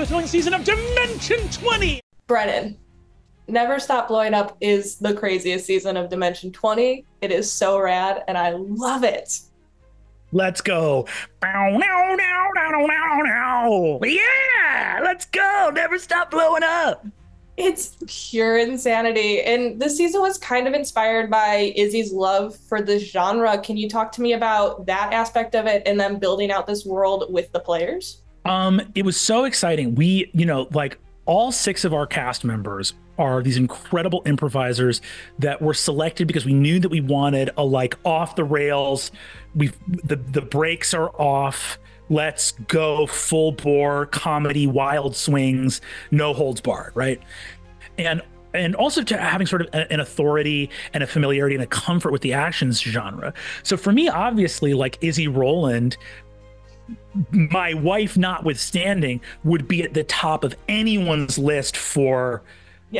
the thrilling season of Dimension 20. Brennan, Never Stop Blowing Up is the craziest season of Dimension 20. It is so rad, and I love it. Let's go. Yeah, let's go. Never stop blowing up. It's pure insanity. And this season was kind of inspired by Izzy's love for this genre. Can you talk to me about that aspect of it and then building out this world with the players? It was so exciting. We, like all 6 of our cast members are these incredible improvisers that were selected because we knew that we wanted a like off the rails. The brakes are off. Let's go full bore comedy, wild swings, no holds barred, right? And also to having sort of an authority and a familiarity and a comfort with the actions genre. So for me, obviously, like Izzy Rowland, my wife notwithstanding, would be at the top of anyone's list for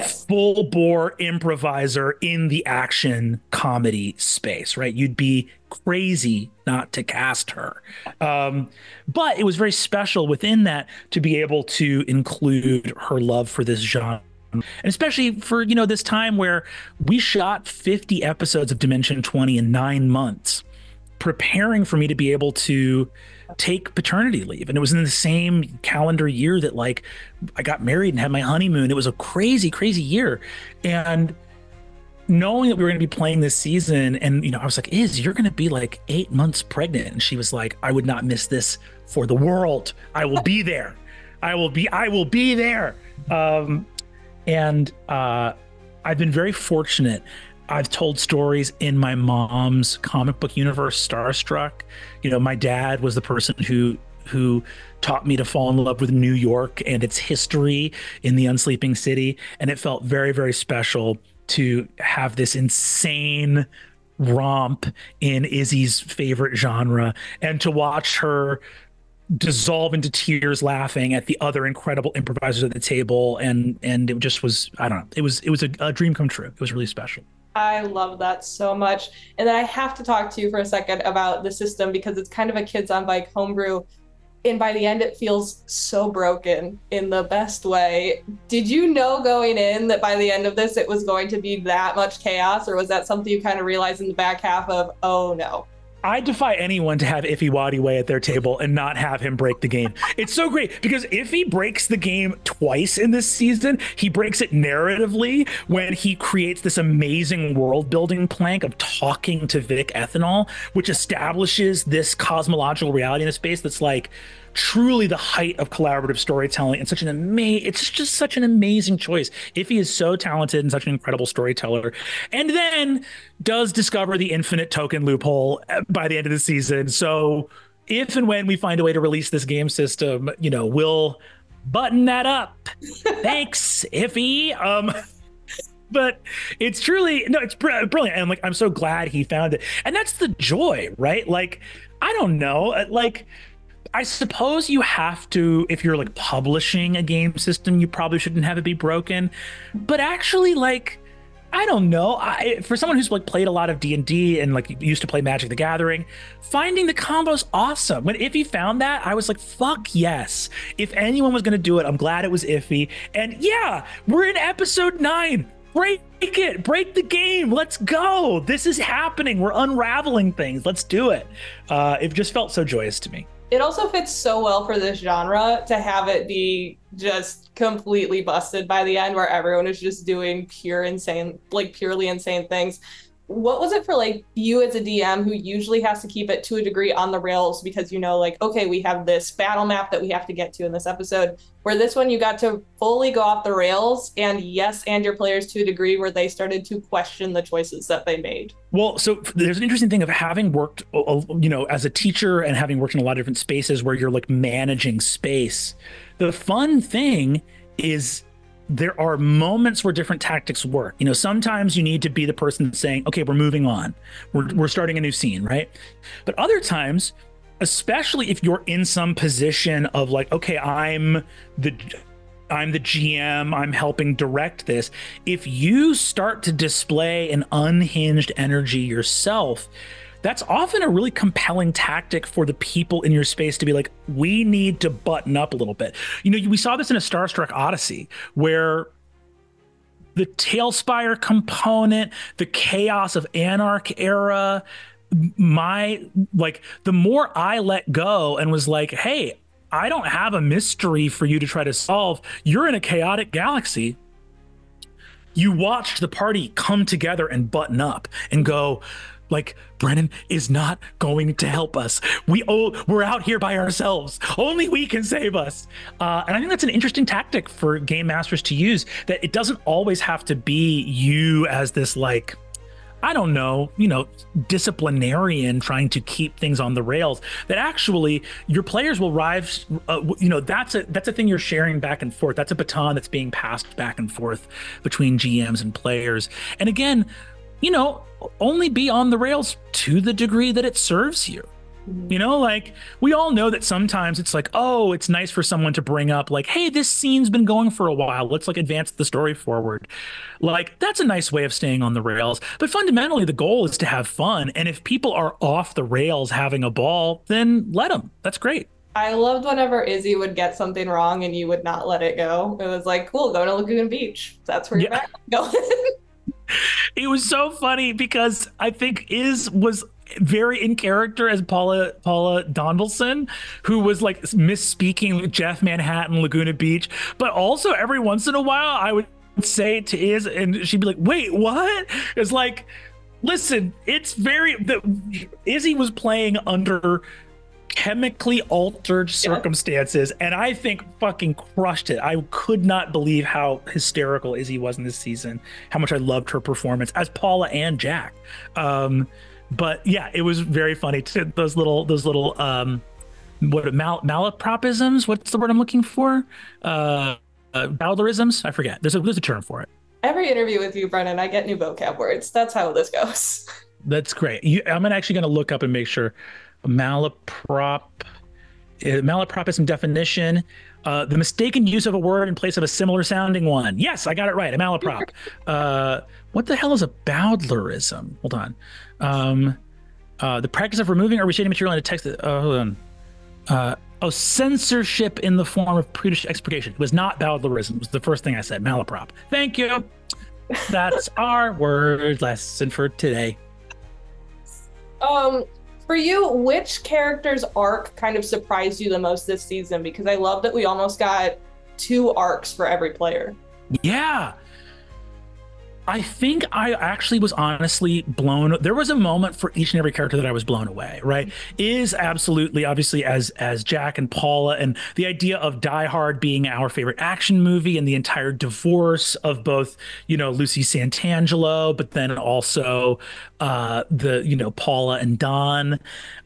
full bore improviser in the action comedy space, right? You'd be crazy not to cast her. But it was very special within that to be able to include her love for this genre. And especially for, this time where we shot 50 episodes of Dimension 20 in 9 months, preparing for me to be able to take paternity leave. And it was in the same calendar year that like I got married and had my honeymoon. It was a crazy, crazy year. And knowing that we were going to be playing this season, and I was like, you're going to be like 8 months pregnant. And she was like, I would not miss this for the world. I will be there. I will be there. And I've been very fortunate. I've told stories in my mom's comic book universe, Starstruck. My dad was the person who taught me to fall in love with New York and its history in the Unsleeping City. And it felt very, very special to have this insane romp in Izzy's favorite genre and to watch her dissolve into tears laughing at the other incredible improvisers at the table. And it just was, I don't know, it was a dream come true. It was really special. I love that so much. And then I have to talk to you for a second about the system because it's kind of a kids on bike homebrew. And by the end, it feels so broken in the best way. Did you know going in that by the end of this, it was going to be that much chaos? Or was that something you kind of realized in the back half of, oh no? I defy anyone to have Iffy Wadiway at their table and not have him break the game. It's so great because Iffy breaks the game twice in this season. He breaks it narratively when he creates this amazing world building plank of talking to Vic Ethanol, which establishes this cosmological reality in a space that's like truly the height of collaborative storytelling and it's just such an amazing choice. Iffy is so talented and such an incredible storyteller, and then does discover the infinite token loophole by the end of the season. So if and when we find a way to release this game system, we'll button that up. Thanks, Iffy. But it's truly, it's brilliant. And like, I'm so glad he found it. And that's the joy, right? Like, I don't know, like, I suppose you have to, if you're like publishing a game system, you probably shouldn't have it be broken. But actually, like, I don't know. For someone who's like played a lot of D&D and like used to play Magic the Gathering, finding the combo's awesome. When Iffy found that, I was like, fuck yes. If anyone was going to do it, I'm glad it was Iffy. And yeah, we're in episode 9. Break it. Break the game. Let's go. This is happening. We're unraveling things. Let's do it. It just felt so joyous to me. It also fits so well for this genre to have it be just completely busted by the end where everyone is just doing purely insane things. What was it for like you as a DM who usually has to keep it to a degree on the rails because like, okay, we have this battle map that we have to get to in this episode, where this one you got to fully go off the rails and your players to a degree where they started to question the choices that they made? Well, so there's an interesting thing of having worked, as a teacher and having worked in a lot of different spaces where you're like managing space. The fun thing is there are moments where different tactics work. Sometimes you need to be the person saying, okay, we're moving on. We're starting a new scene, right? But other times, especially if you're in some position of like, okay, I'm the GM, I'm helping direct this. If you start to display an unhinged energy yourself, that's often a really compelling tactic for the people in your space to be like, we need to button up a little bit. We saw this in a Starstruck Odyssey where the Tailspire component, the Chaos of Anarch era, the more I let go and was like, hey, I don't have a mystery for you to try to solve. You're in a chaotic galaxy. You watched the party come together and button up and go, like, Brennan is not going to help us. We're out here by ourselves. Only we can save us. And I think that's an interesting tactic for game masters to use, that it doesn't always have to be you as this, like, I don't know, disciplinarian trying to keep things on the rails, that actually your players will rise. That's a thing you're sharing back and forth. That's a baton that's being passed back and forth between GMs and players. And again, only be on the rails to the degree that it serves you. Like, we all know that sometimes it's like, oh, it's nice for someone to bring up, like, hey, this scene's been going for a while. Let's like advance the story forward. Like, that's a nice way of staying on the rails. But fundamentally, the goal is to have fun. And if people are off the rails having a ball, then let them. That's great. I loved whenever Izzy would get something wrong and you would not let it go. It was like, cool, go to Lagoon Beach. That's where you're going. It was so funny because I think Iz was very in character as Paula Donaldson, who was like misspeaking Jeff Manhattan, Laguna Beach. But also every once in a while, I would say to Iz, and she'd be like, wait, what? It's like, listen, Izzy was playing under chemically altered circumstances, and I think fucking crushed it. I could not believe how hysterical Izzy was in this season, how much I loved her performance as Paula and Jack. But yeah, it was very funny to those little malapropisms. What's the word I'm looking for? Bowdlerisms? I forget. There's a term for it. Every interview with you, Brennan, I get new vocab words. That's how this goes. That's great. I'm actually going to look up and make sure. Malapropism definition: the mistaken use of a word in place of a similar sounding one. Yes, I got it right. A malaprop. What the hell is a Bowdlerism? Hold on. The practice of removing or reshading material in a text. Hold on. Censorship in the form of prudish expurgation. It was not Bowdlerism. It was the first thing I said. Malaprop. Thank you. That's our word lesson for today. For you, which character's arc kind of surprised you the most this season? Because I love that we almost got 2 arcs for every player. Yeah. I think I actually was honestly blown. There was a moment for each and every character that I was blown away, right? Is absolutely, obviously, as Jack and Paula, and the idea of Die Hard being our favorite action movie, and the entire divorce of both, Lucy Santangelo, but then also Paula and Don.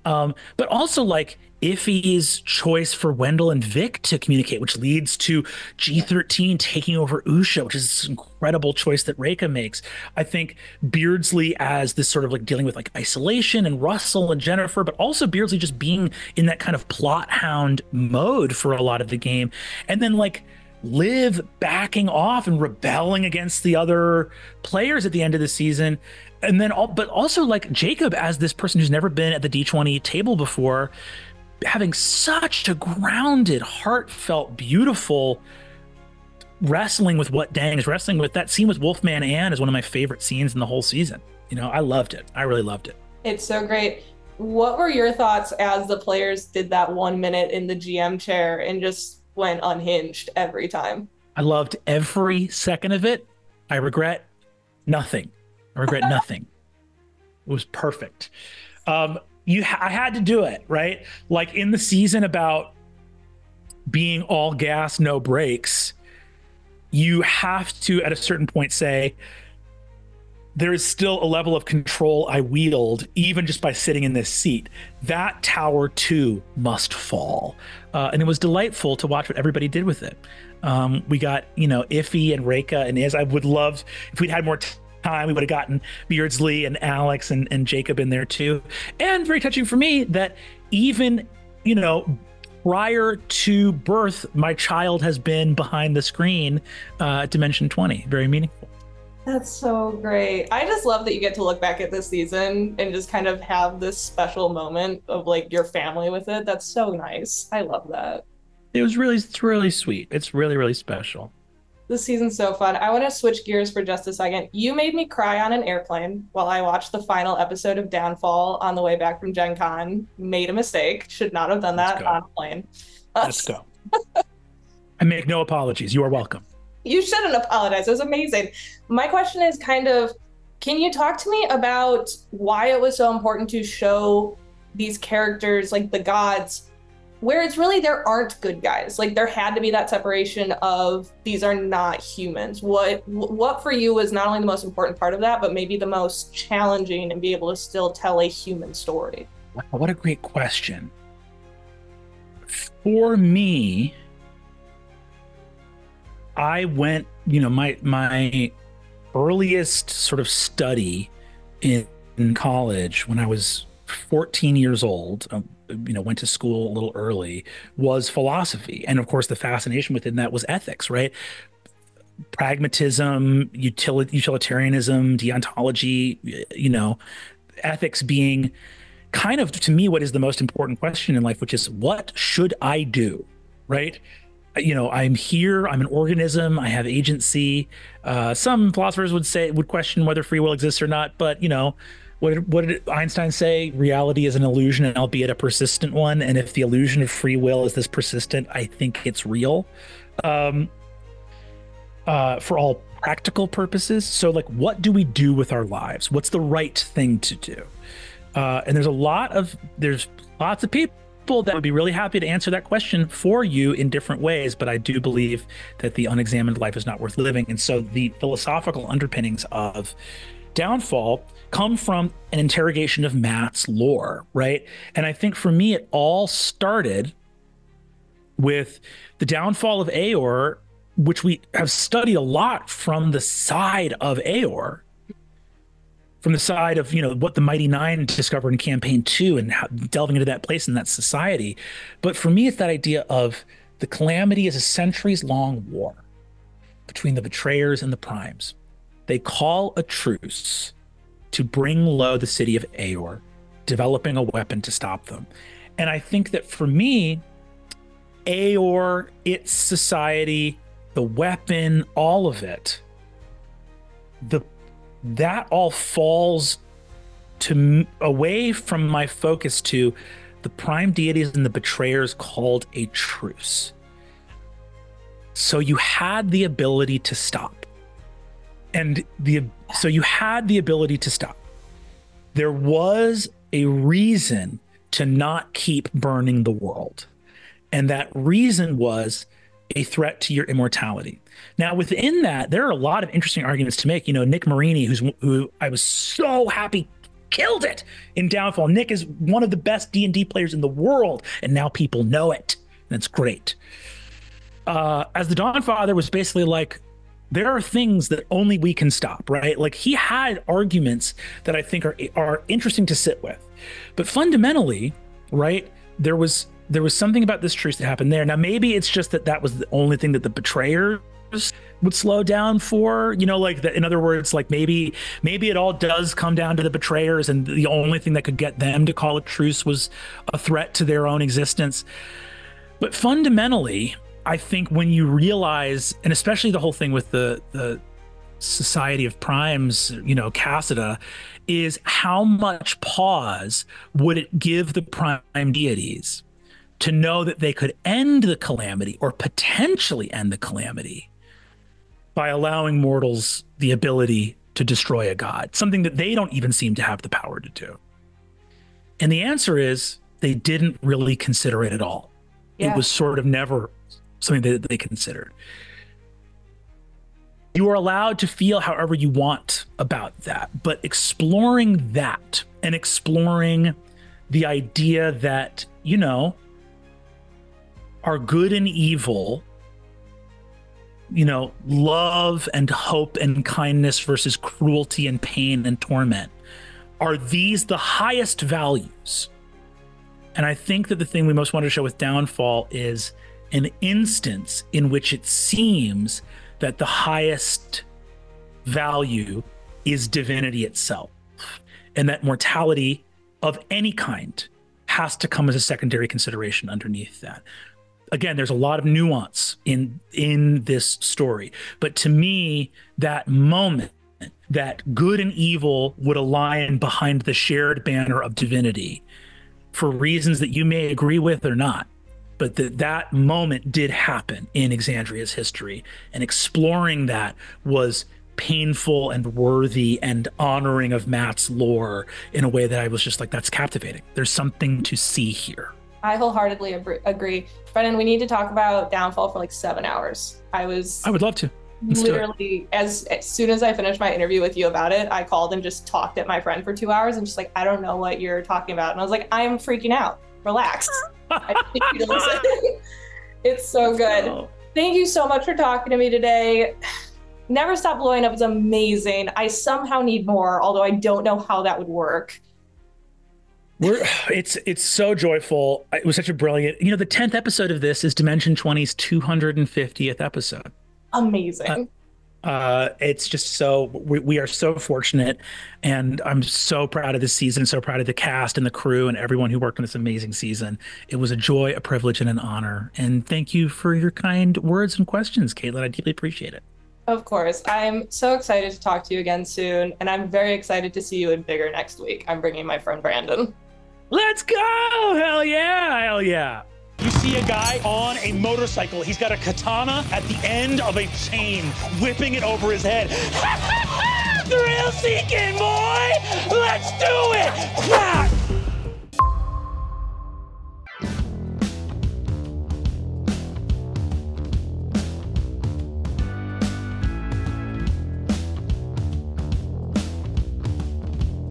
But also like Iffy's choice for Wendell and Vic to communicate, which leads to G13 taking over Usha, which is this incredible choice that Reika makes. I think Beardsley as this sort of like dealing with like isolation, and Russell and Jennifer, but also Beardsley just being in that kind of plot hound mode for a lot of the game. And then like Liv backing off and rebelling against the other players at the end of the season. And then, but also like Jacob as this person who's never been at the D20 table before, having such a grounded, heartfelt, beautiful wrestling with what Dang is wrestling with. That scene with Wolfman Ann is one of my favorite scenes in the whole season. I loved it. I really loved it. It's so great. What were your thoughts as the players did that 1 minute in the GM chair and just went unhinged every time? I loved every second of it. I regret nothing. Nothing. It was perfect. I had to do it, right? Like in the season about being all gas, no brakes, you have to, at a certain point, say, there is still a level of control I wield, even just by sitting in this seat. That tower, too, must fall. And it was delightful to watch what everybody did with it. We got, Iffy and Reika and Iz. I would love, if we'd had more time, we would have gotten Beardsley and Alex and Jacob in there too. And very touching for me that even, prior to birth, my child has been behind the screen at Dimension 20. Very meaningful. That's so great. I just love that you get to look back at this season and just kind of have this special moment of like your family with it. That's so nice. I love that. It's really sweet. It's really, really special. This season's so fun. I want to switch gears for just a second. You made me cry on an airplane while I watched the final episode of Downfall on the way back from Gen Con. Made a mistake. Should not have done that on a plane. Let's go. I make no apologies. You are welcome. You shouldn't apologize. It was amazing. My question is kind of, can you talk to me about why it was so important to show these characters, like the gods, where it's really there aren't good guys? Like there had to be that separation of these are not humans. What for you was not only the most important part of that, but maybe the most challenging and be able to still tell a human story? Wow, what a great question. For me, I went, my earliest sort of study in college when I was 14 years old, went to school a little early, was philosophy. And of course, the fascination within that was ethics, right? Pragmatism, utilitarianism, deontology, ethics being kind of, to me, what is the most important question in life, which is what should I do, right? I'm here, I'm an organism, I have agency. Some philosophers would question whether free will exists or not, but what did Einstein say? Reality is an illusion, and albeit a persistent one. And if the illusion of free will is this persistent, I think it's real for all practical purposes. So like, what do we do with our lives? What's the right thing to do? And there's lots of people that would be really happy to answer that question for you in different ways, but I do believe that the unexamined life is not worth living. And so the philosophical underpinnings of Downfall come from an interrogation of Matt's lore, right? And I think for me, it all started with the downfall of Aor, which we have studied a lot from the side of Aor, from the side of, what the Mighty Nine discovered in Campaign 2 and delving into that place in that society. But for me, it's that idea of the calamity is a centuries-long war between the betrayers and the primes. They call a truce to bring low the city of Aor, developing a weapon to stop them. And I think that for me, Aor, its society, the weapon, all of it, that all falls away from my focus to the prime deities and the betrayers called a truce. So you had the ability to stop. So you had the ability to stop. There was a reason to not keep burning the world. And that reason was a threat to your immortality. Now, within that, there are a lot of interesting arguments to make. Nick Marini, who I was so happy killed it in Downfall. Nick is one of the best D&D players in the world, and now people know it. That's great. As the Dawnfather was basically like, there are things that only we can stop, right? Like he had arguments that I think are interesting to sit with. But fundamentally, right, there was something about this truce that happened there. Now, maybe it's just that was the only thing that the betrayers would slow down for, in other words, like maybe it all does come down to the betrayers, and the only thing that could get them to call a truce was a threat to their own existence. But fundamentally, I think when you realize, and especially the whole thing with the Society of Primes, Cassida, is how much pause would it give the prime deities to know that they could end the calamity or potentially end the calamity by allowing mortals the ability to destroy a god, something that they don't even seem to have the power to do. And the answer is they didn't really consider it at all. Yeah. It was sort of never something that they considered. You are allowed to feel however you want about that, but exploring that and exploring the idea that, our good and evil, love and hope and kindness versus cruelty and pain and torment, are these the highest values? And I think that the thing we most want to show with Downfall is an instance in which it seems that the highest value is divinity itself, and that mortality of any kind has to come as a secondary consideration underneath that. Again, there's a lot of nuance in this story, but to me, that moment that good and evil would align behind the shared banner of divinity for reasons that you may agree with or not, but that moment did happen in Exandria's history, and exploring that was painful and worthy and honoring of Matt's lore in a way that I was just like, that's captivating. There's something to see here. I wholeheartedly agree. Brennan, we need to talk about Downfall for like 7 hours. I would love to. Literally, as soon as I finished my interview with you about it, I called and just talked at my friend for 2 hours and just like, I don't know what you're talking about. And I was like, I'm freaking out. Relax. I just need you to listen. It's so good. Thank you so much for talking to me today. Never Stop Blowing Up is amazing. I somehow need more, although I don't know how that would work. It's so joyful. It was such a brilliant, the 10th episode of this is Dimension 20's 250th episode. Amazing. It's just so, we are so fortunate, and I'm so proud of this season, so proud of the cast and the crew and everyone who worked on this amazing season. It was a joy, a privilege, and an honor. And thank you for your kind words and questions, Caitlin. I deeply appreciate it. Of course. I'm so excited to talk to you again soon, and I'm very excited to see you in Bigger next week. I'm bringing my friend Brandon. Let's go! Hell yeah! Hell yeah! You see a guy on a motorcycle. He's got a katana at the end of a chain, whipping it over his head. Thrill seeking, boy! Let's do it!